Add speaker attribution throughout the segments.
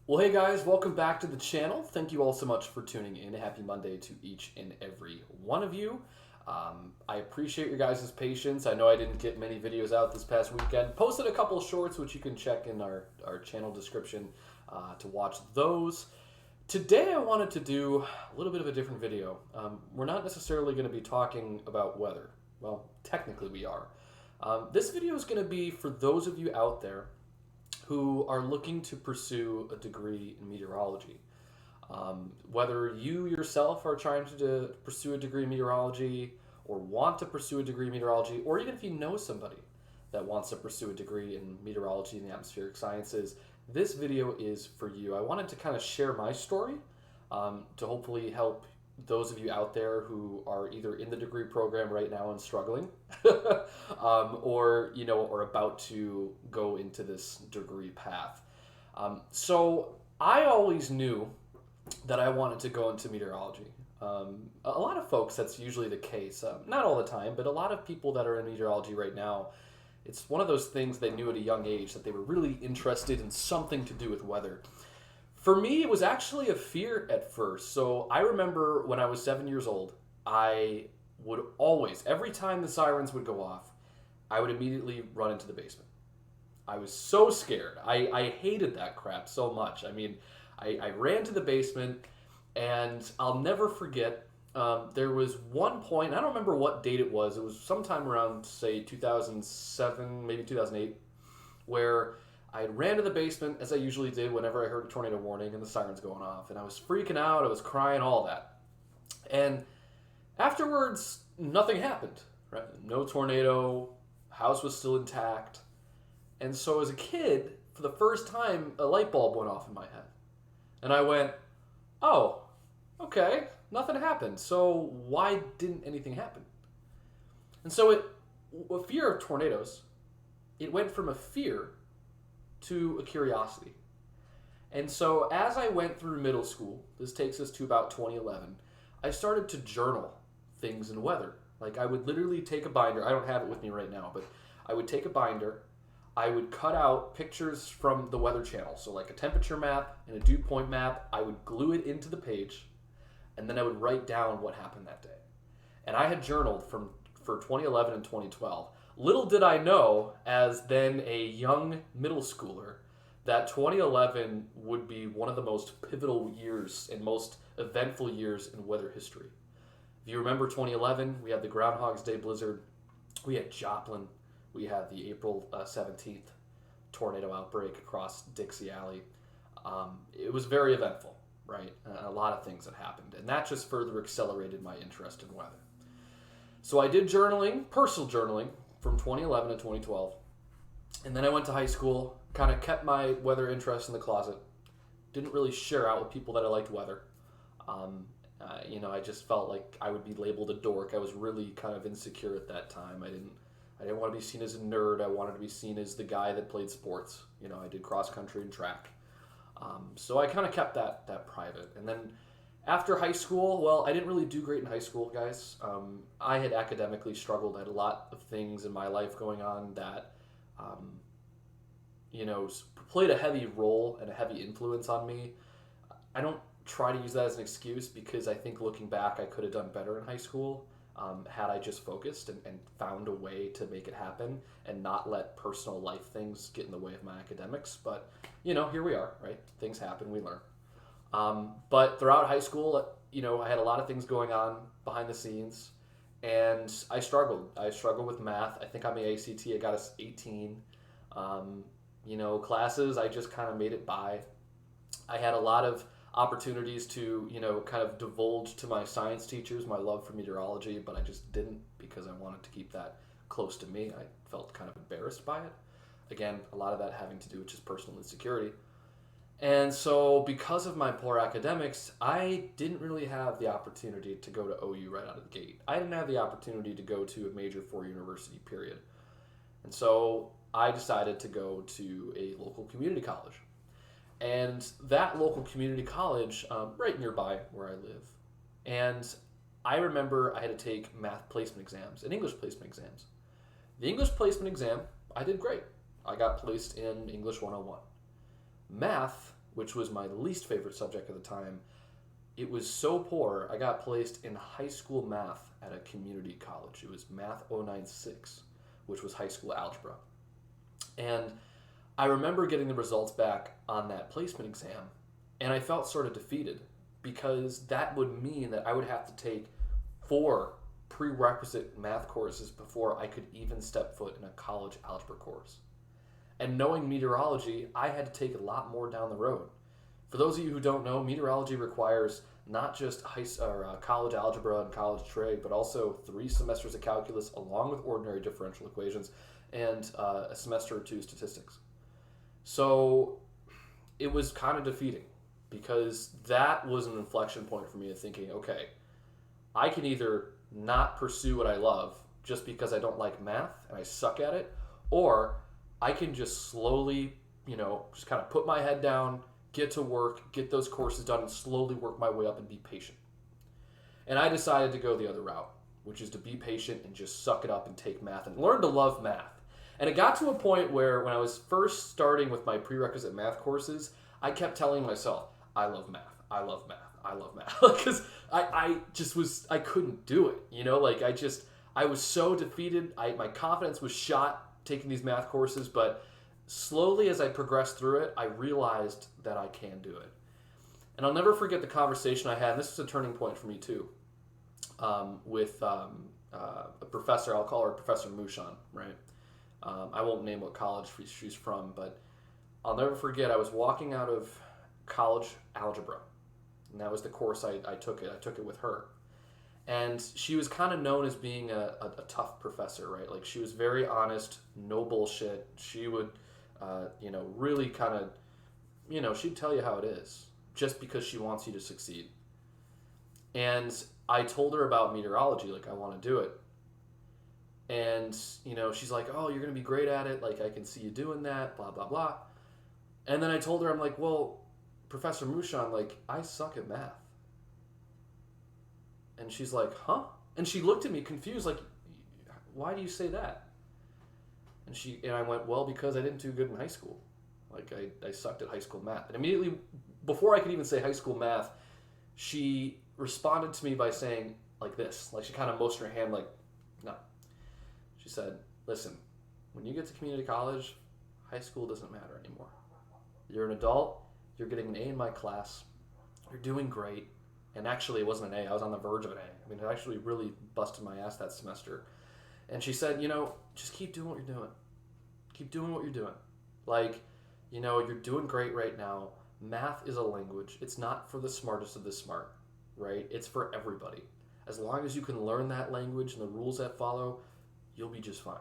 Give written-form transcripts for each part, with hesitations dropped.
Speaker 1: Well, hey guys, welcome back to the channel. Thank you all so much for tuning in. Happy Monday to each and every one of you. I appreciate your guys' patience. I know I didn't get many videos out this past weekend. Posted a couple of shorts, which you can check in our channel description to watch those. Today I wanted to do a little bit of a different video. We're not necessarily going to be talking about weather. Well, technically we are. This video is going to be for those of you out there who are looking to pursue a degree in meteorology. Whether you yourself are trying to pursue a degree in meteorology or want to pursue a degree in meteorology, or even if you know somebody that wants to pursue a degree in meteorology and the atmospheric sciences, this video is for you. I wanted to kind of share my story to hopefully help those of you out there who are either in the degree program right now and struggling or about to go into this degree path. So I always knew that I wanted to go into meteorology. A lot of folks, that's usually the case. Not all the time, but a lot of people that are in meteorology right now, it's one of those things they knew at a young age that they were really interested in something to do with weather. For me, it was actually a fear at first. So I remember when I was 7 years old, I would always, every time the sirens would go off, I would immediately run into the basement. I was so scared. I hated that crap so much. I mean, I ran to the basement, and I'll never forget, there was one point, I don't remember what date it was sometime around, say, 2007, maybe 2008, where I ran to the basement, as I usually did whenever I heard a tornado warning and the sirens going off. And I was freaking out, I was crying, all that. And afterwards, nothing happened, right? No tornado, house was still intact. And so as a kid, for the first time, a light bulb went off in my head. And I went, oh, okay, nothing happened. So why didn't anything happen? And so a fear of tornadoes, it went from a fear to a curiosity. And so as I went through middle school, this takes us to about 2011, I started to journal things in weather. Like I would literally take a binder, I don't have it with me right now, but I would take a binder, I would cut out pictures from the Weather Channel, so like a temperature map and a dew point map, I would glue it into the page, and then I would write down what happened that day. And I had journaled for 2011 and 2012. Little did I know, as then a young middle schooler, that 2011 would be one of the most pivotal years and most eventful years in weather history. If you remember 2011, we had the Groundhog's Day blizzard, we had Joplin, we had the April 17th tornado outbreak across Dixie Alley. It was very eventful, right? A lot of things that happened, and that just further accelerated my interest in weather. So I did journaling, personal journaling, from 2011 to 2012. And then I went to high school, kind of kept my weather interest in the closet. Didn't really share out with people that I liked weather. I just felt like I would be labeled a dork. I was really kind of insecure at that time. I didn't want to be seen as a nerd. I wanted to be seen as the guy that played sports. I did cross country and track. So I kind of kept that private. And then after high school, well, I didn't really do great in high school, guys. I had academically struggled. I had a lot of things in my life going on that, played a heavy role and a heavy influence on me. I don't try to use that as an excuse because I think looking back, I could have done better in high school had I just focused and found a way to make it happen and not let personal life things get in the way of my academics. But, here we are, right? Things happen, we learn. But throughout high school, I had a lot of things going on behind the scenes, and I struggled. I struggled with math. I think on the ACT, I got a 18. Classes, I just kind of made it by. I had a lot of opportunities to, kind of divulge to my science teachers my love for meteorology, but I just didn't because I wanted to keep that close to me. I felt kind of embarrassed by it. Again, a lot of that having to do with just personal insecurity. And so because of my poor academics, I didn't really have the opportunity to go to OU right out of the gate. I didn't have the opportunity to go to a major four university, period. And so I decided to go to a local community college. And that local community college, right nearby where I live. And I remember I had to take math placement exams and English placement exams. The English placement exam, I did great. I got placed in English 101. Math, which was my least favorite subject at the time, it was so poor, I got placed in high school math at a community college. It was Math 096, which was high school algebra. And I remember getting the results back on that placement exam, and I felt sort of defeated because that would mean that I would have to take 4 prerequisite math courses before I could even step foot in a college algebra course. And knowing meteorology, I had to take a lot more down the road. For those of you who don't know, meteorology requires not just college algebra and college trig, but also 3 semesters of calculus along with ordinary differential equations and a semester or 2 statistics. So it was kind of defeating because that was an inflection point for me of thinking, okay, I can either not pursue what I love just because I don't like math and I suck at it, or I can just slowly, just kind of put my head down, get to work, get those courses done, and slowly work my way up and be patient. And I decided to go the other route, which is to be patient and just suck it up and take math and learn to love math. And it got to a point where when I was first starting with my prerequisite math courses, I kept telling myself, I love math, I love math, I love math. Because I couldn't do it, I was so defeated. My confidence was shot taking these math courses, but slowly as I progressed through it, I realized that I can do it. And I'll never forget the conversation I had, and this was a turning point for me too, with a professor. I'll call her Professor Mushan, right? I won't name what college she's from, but I'll never forget, I was walking out of college algebra, and that was the course I took it. I took it with her. And she was kind of known as being a tough professor, right? Like, she was very honest, no bullshit. She would, really kind of, she'd tell you how it is just because she wants you to succeed. And I told her about meteorology, like, I want to do it. And, she's like, oh, you're going to be great at it. Like, I can see you doing that, blah, blah, blah. And then I told her, I'm like, well, Professor Mushan, like, I suck at math. And she's like, huh? And she looked at me confused, like, why do you say that? And I went, well, because I didn't do good in high school. Like, I sucked at high school math. And immediately, before I could even say high school math, she responded to me by saying like this. Like, she kind of motioned her hand like, no. She said, listen, when you get to community college, high school doesn't matter anymore. You're an adult. You're getting an A in my class. You're doing great. And actually, it wasn't an A. I was on the verge of an A. I mean, it actually really busted my ass that semester. And she said, just keep doing what you're doing. Keep doing what you're doing. Like, you're doing great right now. Math is a language. It's not for the smartest of the smart, right? It's for everybody. As long as you can learn that language and the rules that follow, you'll be just fine.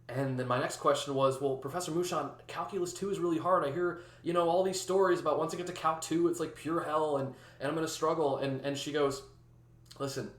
Speaker 1: And then my next question was, well, Professor Mushan, Calculus 2 is really hard. I hear, all these stories about once I get to Calc 2, it's like pure hell and I'm going to struggle. And she goes, listen,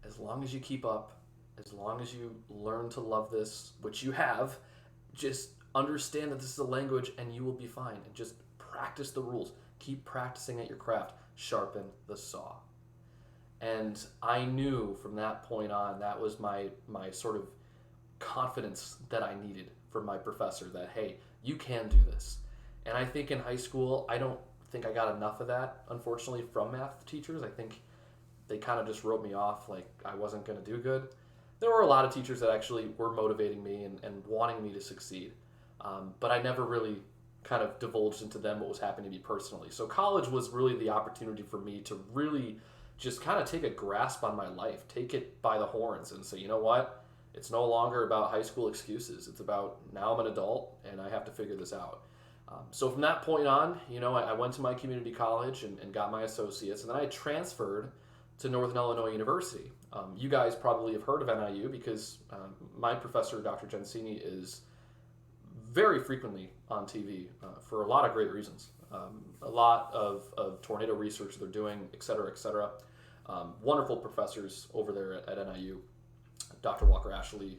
Speaker 1: as long as you keep up, as long as you learn to love this, which you have, just understand that this is a language and you will be fine. And just practice the rules. Keep practicing at your craft. Sharpen the saw. And I knew from that point on, that was my sort of confidence that I needed from my professor that, hey, you can do this. And I think in high school, I don't think I got enough of that, unfortunately, from math teachers. I think they kind of just wrote me off like I wasn't going to do good. There were a lot of teachers that actually were motivating me and wanting me to succeed. But I never really kind of divulged into them what was happening to me personally. So college was really the opportunity for me to really just kind of take a grasp on my life, take it by the horns and say, you know what? It's no longer about high school excuses. It's about now I'm an adult and I have to figure this out. So from that point on, I went to my community college and got my associates, and then I transferred to Northern Illinois University. You guys probably have heard of NIU because my professor, Dr. Gensini, is very frequently on TV for a lot of great reasons. A lot of tornado research they're doing, et cetera, et cetera. Wonderful professors over there at NIU. Dr. Walker Ashley,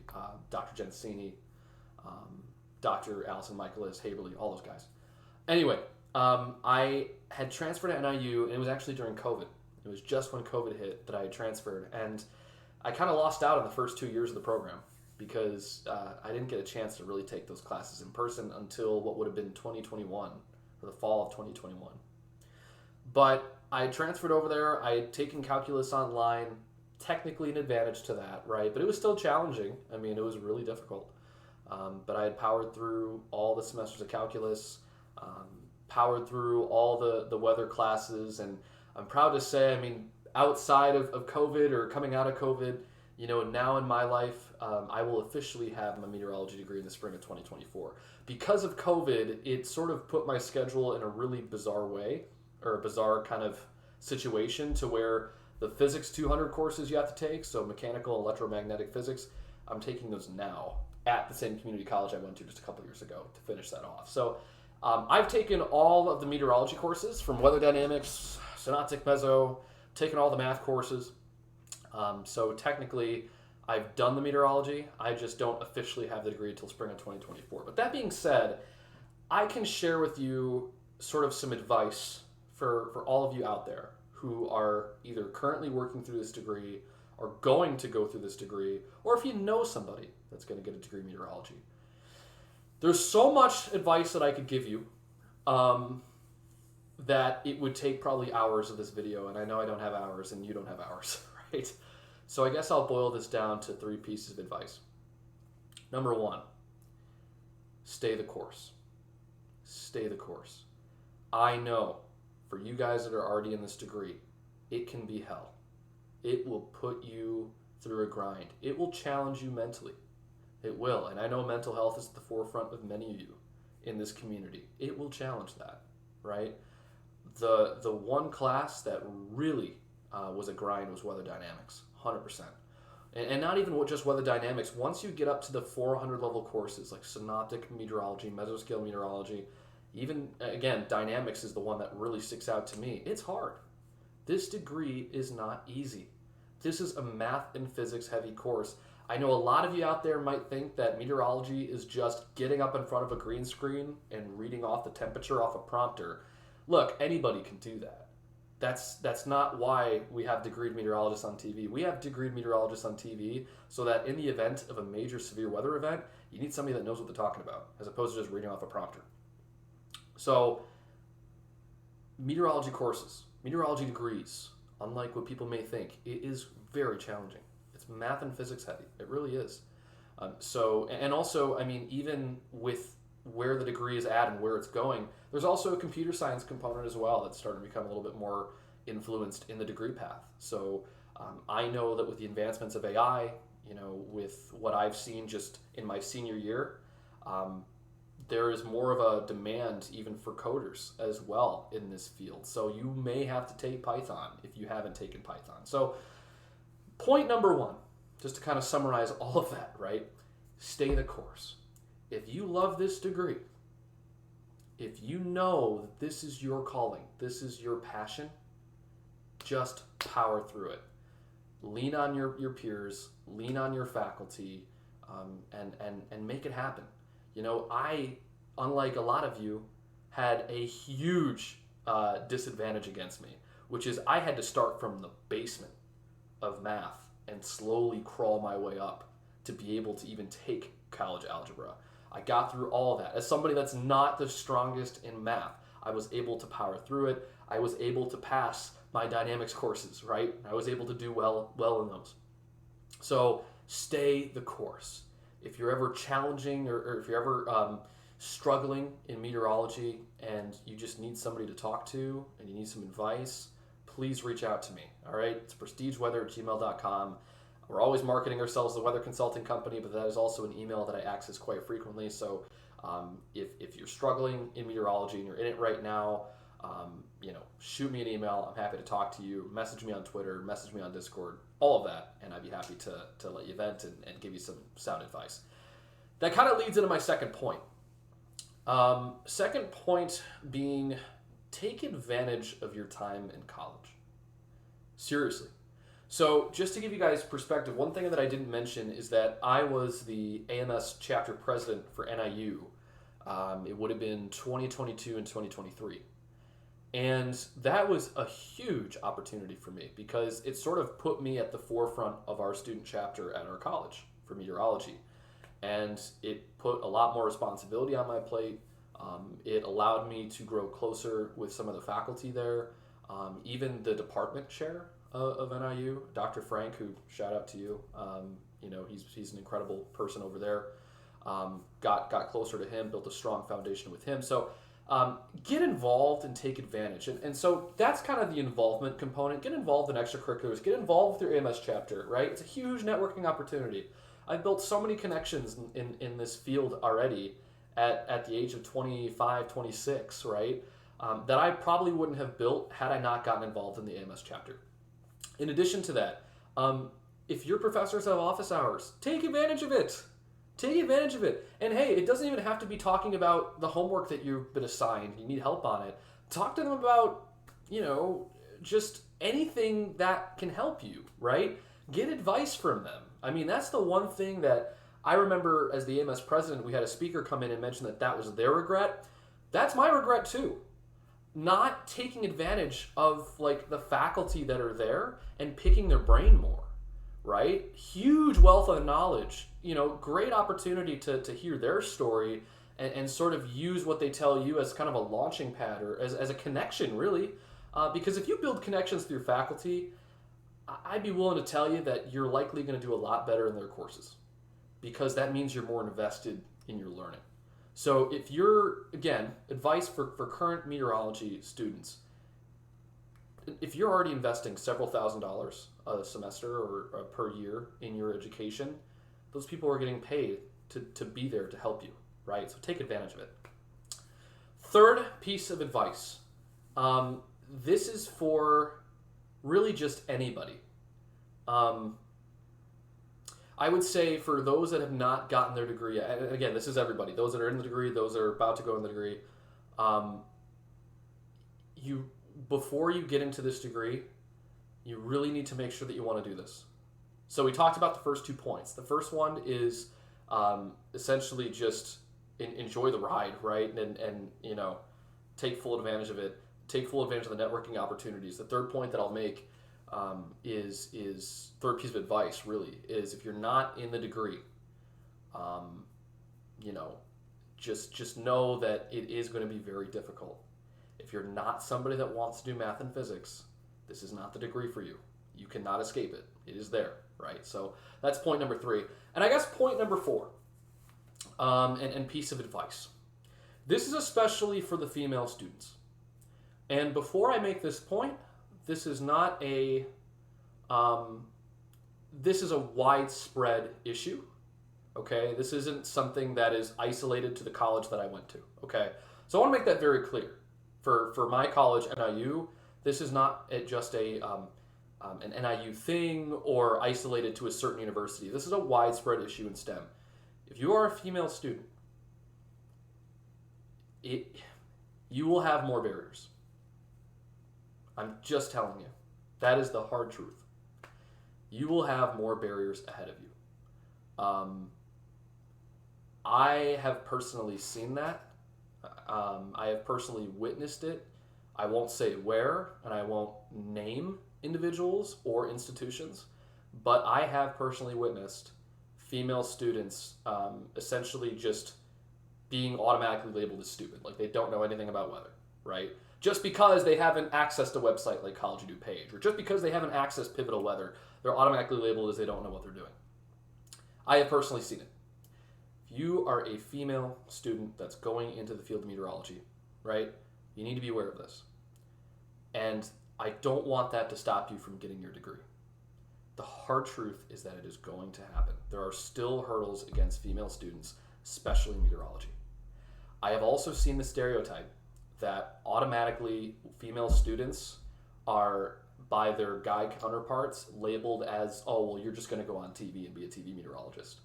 Speaker 1: Dr. Gensini, Dr. Allison Michaelis, Haberly, all those guys. Anyway, I had transferred to NIU, and it was actually during COVID. It was just when COVID hit that I had transferred, and I kind of lost out on the first 2 years of the program. because I didn't get a chance to really take those classes in person until what would have been 2021, or the fall of 2021. But I had transferred over there. I had taken calculus online, technically an advantage to that, right? But it was still challenging. I mean, it was really difficult. But I had powered through all the semesters of calculus, powered through all the weather classes, and I'm proud to say, I mean, outside of COVID or coming out of COVID, now in my life, I will officially have my meteorology degree in the spring of 2024. Because of COVID, it sort of put my schedule in a really bizarre way, or a bizarre kind of situation, to where the physics 200 courses you have to take, so mechanical and electromagnetic physics, I'm taking those now at the same community college I went to just a couple years ago to finish that off. So I've taken all of the meteorology courses, from weather dynamics, synoptic, meso, taken all the math courses. So technically, I've done the meteorology. I just don't officially have the degree until spring of 2024. But that being said, I can share with you sort of some advice for all of you out there who are either currently working through this degree or going to go through this degree, or if you know somebody that's going to get a degree in meteorology. There's so much advice that I could give you that it would take probably hours of this video, and I know I don't have hours and you don't have hours, right? So I guess I'll boil this down to 3 pieces of advice. Number 1, stay the course. Stay the course. I know for you guys that are already in this degree, it can be hell. It will put you through a grind. It will challenge you mentally. It will. And I know mental health is at the forefront of many of you in this community. It will challenge that, right? The one class that really was a grind was weather dynamics, 100%. And not even just weather dynamics. Once you get up to the 400 level courses like synoptic meteorology, mesoscale meteorology, even, again, dynamics is the one that really sticks out to me. It's hard. This degree is not easy. This is a math and physics heavy course. I know a lot of you out there might think that meteorology is just getting up in front of a green screen and reading off the temperature off a prompter. Look, anybody can do that. That's not why we have degreed meteorologists on TV. We have degreed meteorologists on TV so that in the event of a major severe weather event, you need somebody that knows what they're talking about, as opposed to just reading off a prompter. So, meteorology courses, meteorology degrees, unlike what people may think, it is very challenging. It's math and physics heavy. It really is. And also, I mean, even with where the degree is at and where it's going, there's also a computer science component as well that's starting to become a little bit more influenced in the degree path. So I know that with the advancements of AI, with what I've seen just in my senior year, there is more of a demand even for coders as well in this field. So you may have to take Python if you haven't taken Python. So point number 1, just to kind of summarize all of that, right? Stay the course. If you love this degree, if you know that this is your calling, this is your passion, just power through it. Lean on your peers, lean on your faculty, and make it happen. I, unlike a lot of you, had a huge disadvantage against me, which is I had to start from the basement of math and slowly crawl my way up to be able to even take college algebra. I got through all of that. As somebody that's not the strongest in math, I was able to power through it. I was able to pass my dynamics courses, right? I was able to do well in those. So stay the course. If you're ever challenging or if you're ever struggling in meteorology and you just need somebody to talk to and you need some advice, please reach out to me, all right? It's prestigeweather@gmail.com. We're always marketing ourselves as a weather consulting company, but that is also an email that I access quite frequently. So if you're struggling in meteorology and you're in it right now, shoot me an email. I'm happy to talk to you. Message me on Twitter, message me on Discord, all of that, and I'd be happy to let you vent and give you some sound advice. That kind of leads into my second point. Second point being, take advantage of your time in college. Seriously. So just to give you guys perspective, one thing that I didn't mention is that I was the AMS chapter president for NIU. It would have been 2022 and 2023. And that was a huge opportunity for me because it sort of put me at the forefront of our student chapter at our college. for meteorology. And it put a lot more responsibility on my plate. It allowed me to grow closer with some of the faculty there. Even the department chair of NIU, Dr. Frank, who shout out to you, he's an incredible person over there. Got closer to him, built a strong foundation with him. So get involved and take advantage. And so that's kind of the involvement component. Get involved in extracurriculars. Get involved with your AMS chapter, right? It's a huge networking opportunity. I've built so many connections in this field already at the age of 25, 26, right? That I probably wouldn't have built had I not gotten involved in the AMS chapter. In addition to that, if your professors have office hours, take advantage of it. Take advantage of it. And hey, it doesn't even have to be talking about the homework that you've been assigned. You need help on it. Talk to them about, just anything that can help you, right? Get advice from them. I mean, that's the one thing that I remember as the AMS president, we had a speaker come in and mention that was their regret. That's my regret too. Not taking advantage of the faculty that are there and picking their brain more, right? Huge wealth of knowledge, great opportunity to hear their story and sort of use what they tell you as kind of a launching pad or as a connection, really. Because if you build connections through faculty, I'd be willing to tell you that you're likely going to do a lot better in their courses because that means you're more invested in your learning. So if you're, again, advice for current meteorology students, if you're already investing several $1,000s a semester or per year in your education, those people are getting paid to be there to help you, right? So take advantage of it. Third piece of advice. This is for really just anybody. I would say for those that have not gotten their degree, and again, this is everybody, those that are in the degree, those that are about to go in the degree, before you get into this degree, you really need to make sure that you want to do this. So we talked about the first 2 points. The first one is essentially just enjoy the ride, right? And take full advantage of it. Take full advantage of the networking opportunities. The third point that I'll make is third piece of advice really is if you're not in the degree, just know that it is going to be very difficult. If you're not somebody that wants to do math and physics, this is not the degree for you. You cannot escape it. It is there, right? So that's point number 3. And I guess point number 4, and piece of advice. This is especially for the female students. And before I make this point, this is not this is a widespread issue, okay? This isn't something that is isolated to the college that I went to, okay? So I want to make that very clear. For my college, NIU, this is not just an NIU thing or isolated to a certain university. This is a widespread issue in STEM. If you are a female student, you will have more barriers. I'm just telling you. That is the hard truth. You will have more barriers ahead of you. I have personally seen that. I have personally witnessed it. I won't say where, and I won't name individuals or institutions, but I have personally witnessed female students essentially just being automatically labeled as stupid. Like they don't know anything about weather, right? Just because they haven't accessed a website like College Edu Page, or just because they haven't accessed Pivotal Weather, they're automatically labeled as they don't know what they're doing. I have personally seen it. If you are a female student that's going into the field of meteorology, right, you need to be aware of this. And I don't want that to stop you from getting your degree. The hard truth is that it is going to happen. There are still hurdles against female students, especially in meteorology. I have also seen the stereotype that automatically female students are, by their guy counterparts, labeled as, oh, well, you're just going to go on TV and be a TV meteorologist.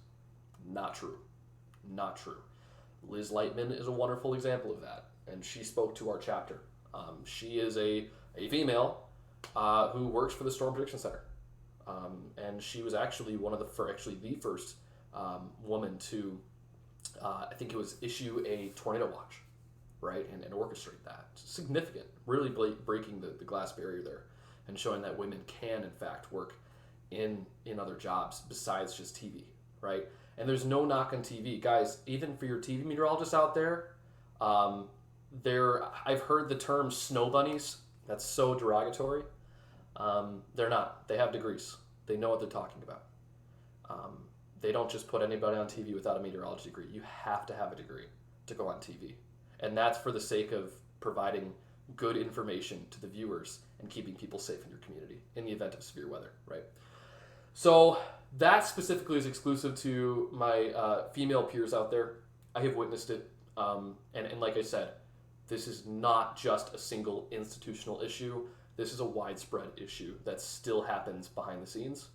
Speaker 1: Not true. Not true. Liz Lightman is a wonderful example of that, and she spoke to our chapter. She is a female who works for the Storm Prediction Center, and she was actually the first woman to, I think it was issue a tornado watch, right, and orchestrate that. It's significant, really breaking the glass barrier there, and showing that women can in fact work in other jobs besides just TV. right? And there's no knock on TV. Guys, even for your TV meteorologists out there, I've heard the term snow bunnies. That's so derogatory. They're not. They have degrees. They know what they're talking about. They don't just put anybody on TV without a meteorology degree. You have to have a degree to go on TV. And that's for the sake of providing good information to the viewers and keeping people safe in your community in the event of severe weather, right? So that specifically is exclusive to my female peers out there. I have witnessed it. And like I said, this is not just a single institutional issue. This is a widespread issue that still happens behind the scenes.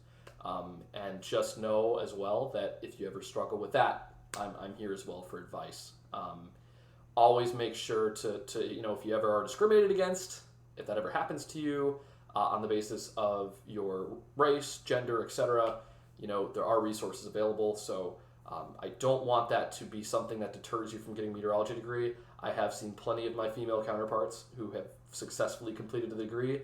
Speaker 1: And just know as well that if you ever struggle with that, I'm here as well for advice. Always make sure to if you ever are discriminated against, if that ever happens to you on the basis of your race, gender, etc., there are resources available. So I don't want that to be something that deters you from getting a meteorology degree. I have seen plenty of my female counterparts who have successfully completed the degree,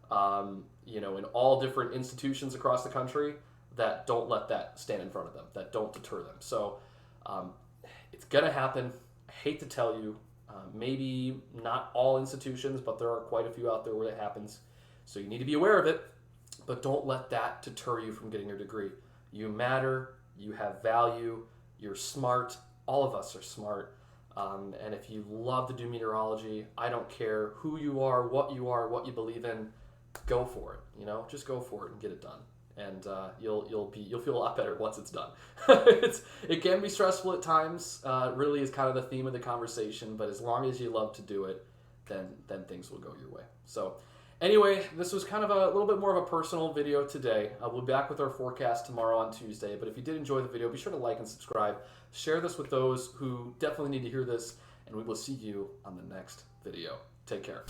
Speaker 1: in all different institutions across the country that don't let that stand in front of them, that don't deter them. So it's going to happen. I hate to tell you, maybe not all institutions, but there are quite a few out there where it happens. So you need to be aware of it, but don't let that deter you from getting your degree. You matter. You have value. You're smart. All of us are smart. And if you love to do meteorology, I don't care who you are, what you believe in, go for it. Just go for it and get it done. And you'll feel a lot better once it's done. It can be stressful at times. Really is kind of the theme of the conversation. But as long as you love to do it, then things will go your way. So anyway, this was kind of a little bit more of a personal video today. We'll be back with our forecast tomorrow on Tuesday. But if you did enjoy the video, be sure to like and subscribe. Share this with those who definitely need to hear this. And we will see you on the next video. Take care.